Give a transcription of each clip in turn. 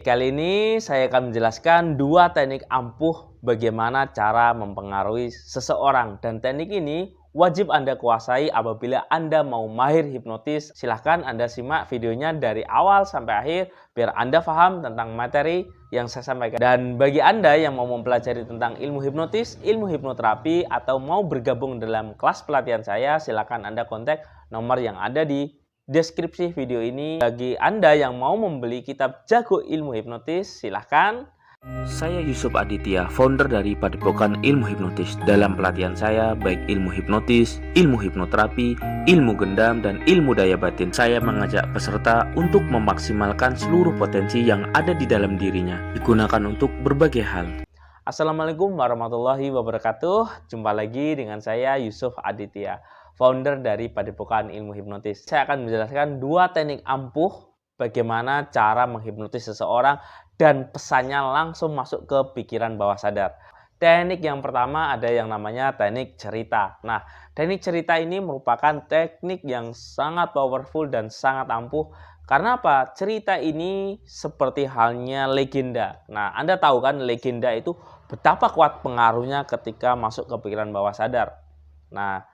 Kali ini saya akan menjelaskan dua teknik ampuh bagaimana cara mempengaruhi seseorang. Dan teknik ini wajib Anda kuasai apabila Anda mau mahir hipnotis. Silahkan Anda simak videonya dari awal sampai akhir biar Anda paham tentang materi yang saya sampaikan. Dan bagi Anda yang mau mempelajari tentang ilmu hipnotis, ilmu hipnoterapi, atau mau bergabung dalam kelas pelatihan saya, silahkan Anda kontak nomor yang ada di deskripsi video ini. Bagi Anda yang mau membeli kitab Jago Ilmu Hipnotis, silahkan. Saya Yusuf Aditya, founder dari Padepokan Ilmu Hipnotis. Dalam pelatihan saya, baik ilmu hipnotis, ilmu hipnoterapi, ilmu gendam, dan ilmu daya batin, saya mengajak peserta untuk memaksimalkan seluruh potensi yang ada di dalam dirinya, digunakan untuk berbagai hal. Assalamualaikum warahmatullahi wabarakatuh. Jumpa lagi dengan saya Yusuf Aditya, founder dari Padepokan Ilmu Hipnotis. Saya akan menjelaskan dua teknik ampuh bagaimana cara menghipnotis seseorang dan pesannya langsung masuk ke pikiran bawah sadar. Teknik yang pertama ada yang namanya teknik cerita. Nah, teknik cerita ini merupakan teknik yang sangat powerful dan sangat ampuh. Karena apa? Cerita ini seperti halnya legenda. Nah, Anda tahu kan legenda itu betapa kuat pengaruhnya ketika masuk ke pikiran bawah sadar. Nah,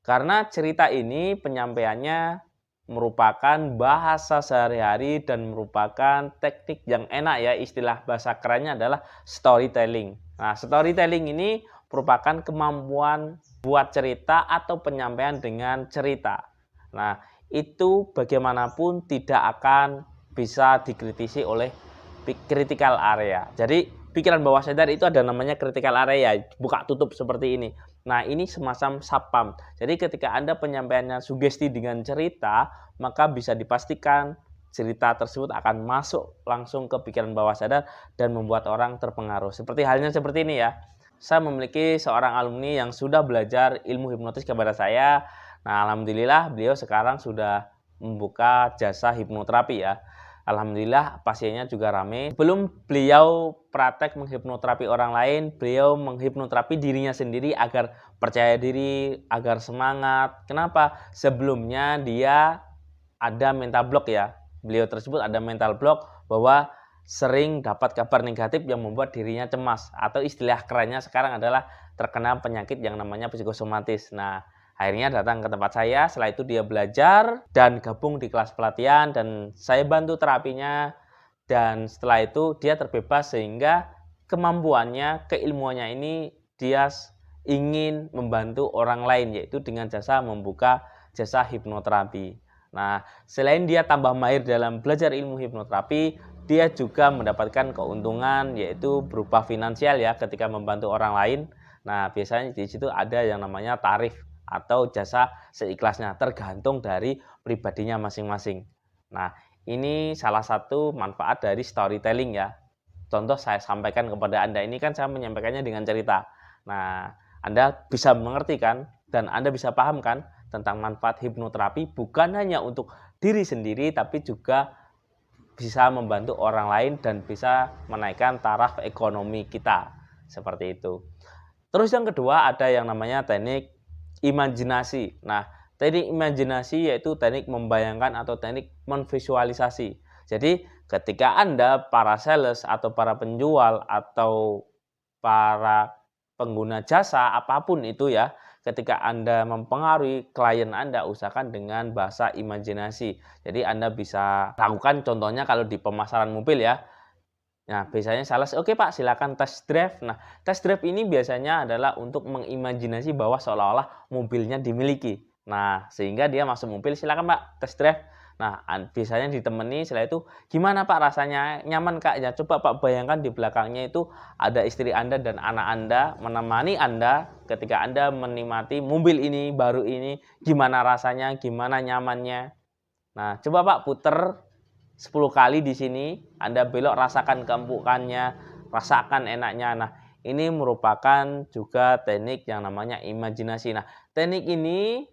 karena cerita ini penyampaiannya merupakan bahasa sehari-hari dan merupakan teknik yang enak ya, istilah bahasa kerennya adalah storytelling. Nah, storytelling ini merupakan kemampuan buat cerita atau penyampaian dengan cerita. Nah, itu bagaimanapun tidak akan bisa dikritisi oleh critical area. Jadi, pikiran bawah sadar itu ada namanya critical area, buka tutup seperti ini. Nah, ini semacam sapam. Jadi ketika Anda penyampaiannya sugesti dengan cerita, maka bisa dipastikan cerita tersebut akan masuk langsung ke pikiran bawah sadar dan membuat orang terpengaruh. Seperti halnya seperti ini ya. Saya memiliki seorang alumni yang sudah belajar ilmu hipnotis kepada saya. Nah, alhamdulillah beliau sekarang sudah membuka jasa hipnoterapi ya. Alhamdulillah pasiennya juga rame. Belum beliau praktek menghipnoterapi orang lain, beliau menghipnoterapi dirinya sendiri agar percaya diri, agar semangat. Kenapa? Sebelumnya dia ada mental block ya. Beliau tersebut ada mental block bahwa sering dapat kabar negatif yang membuat dirinya cemas. Atau istilah kerennya sekarang adalah terkena penyakit yang namanya psikosomatis. Nah, akhirnya datang ke tempat saya, setelah itu dia belajar dan gabung di kelas pelatihan dan saya bantu terapinya. Dan setelah itu dia terbebas sehingga kemampuannya, keilmuannya ini dia ingin membantu orang lain, yaitu dengan jasa membuka jasa hipnoterapi. Nah, selain dia tambah mahir dalam belajar ilmu hipnoterapi, dia juga mendapatkan keuntungan yaitu berupa finansial ya ketika membantu orang lain. Nah, biasanya di situ ada yang namanya tarif atau jasa seikhlasnya, tergantung dari pribadinya masing-masing. Nah, ini salah satu manfaat dari storytelling ya. Contoh saya sampaikan kepada Anda, ini kan saya menyampaikannya dengan cerita. Nah, Anda bisa mengerti kan dan Anda bisa paham kan tentang manfaat hipnoterapi bukan hanya untuk diri sendiri tapi juga bisa membantu orang lain dan bisa menaikkan taraf ekonomi kita. Seperti itu. Terus yang kedua ada yang namanya teknik imajinasi. Nah, teknik imajinasi yaitu teknik membayangkan atau teknik menvisualisasi. Jadi, ketika Anda para sales atau para penjual atau para pengguna jasa apapun itu ya, ketika Anda mempengaruhi klien Anda, usahakan dengan bahasa imajinasi. Jadi Anda bisa lakukan contohnya kalau di pemasaran mobil ya. Nah, biasanya sales, "Oke Pak, silakan test drive." Nah, test drive ini biasanya adalah untuk mengimajinasi bahwa seolah-olah mobilnya dimiliki. Nah, sehingga dia masuk mobil, "Silakan Pak, test drive." Nah, biasanya ditemani, setelah itu, "Gimana Pak rasanya? Nyaman Kak?" Ya, coba Pak bayangkan di belakangnya itu ada istri Anda dan anak Anda menemani Anda ketika Anda menikmati mobil ini, baru ini, gimana rasanya, gimana nyamannya. Nah, coba Pak puter 10 kali di sini, Anda belok rasakan keempukannya, rasakan enaknya. Nah, ini merupakan juga teknik yang namanya imajinasi. Nah, teknik ini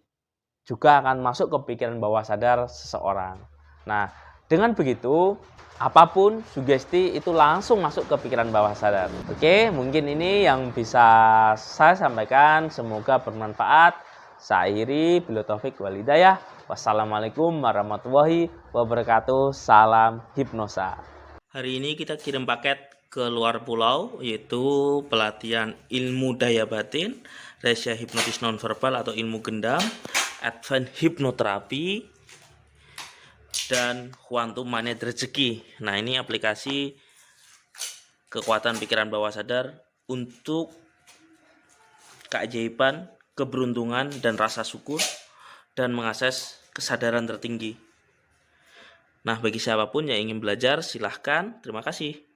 juga akan masuk ke pikiran bawah sadar seseorang. Nah, dengan begitu, apapun sugesti itu langsung masuk ke pikiran bawah sadar. Oke, mungkin ini yang bisa saya sampaikan. Semoga bermanfaat. Saya akhiri, billahi taufik wal hidayah. Wassalamualaikum warahmatullahi wabarakatuh. Salam hipnosa. Hari ini kita kirim paket ke luar pulau, yaitu pelatihan ilmu daya batin, rahasia hipnotis nonverbal atau ilmu gendam, advance hipnoterapi, dan quantum magnet rezeki. Nah, ini aplikasi kekuatan pikiran bawah sadar untuk keajaiban, keberuntungan, dan rasa syukur, dan mengakses kesadaran tertinggi. Nah, bagi siapapun yang ingin belajar, silahkan. Terima kasih.